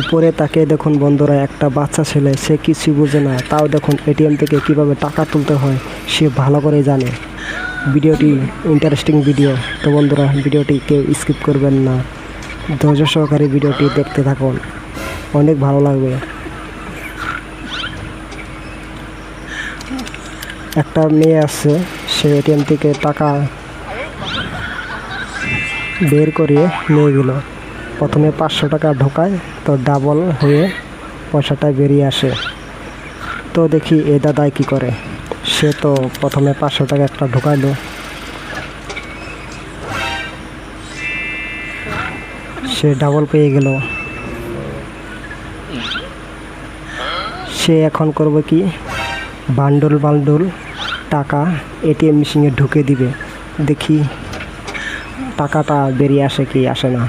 উপরে তাকে দেখুন বন্ধুরা, একটা বাচ্চা ছেলে, সে কিছুই বোঝে না, তাও দেখুন এটিএম থেকে কিভাবে টাকা তুলতে হয় সে ভালো করে জানে। ভিডিওটি ইন্টারেস্টিং ভিডিও, তো বন্ধুরা ভিডিওটি কেউ স্কিপ করবেন না, ধৈর্য সহকারে ভিডিওটি দেখতে থাকুন, অনেক ভালো লাগবে। একটা মেয়ে আছে, সে এটিএম থেকে টাকা বের করে নিয়ে গেল। প্রথমে 500 টাকা ঢোকায়, তো ডাবল হয়ে পয়সাটা বেরিয়ে আসে। তো দেখি এ দাদাই কী করে। সে তো প্রথমে 500 টাকা একটা ঢোকাইলো, সে ডাবল পেয়ে গেল। সে এখন করবে কি, বান্ডল বান্ডল টাকা এটিএম মেশিনে ঢুকে দিবে, দেখি টাকাটা বেরিয়ে আসে কি আসে না।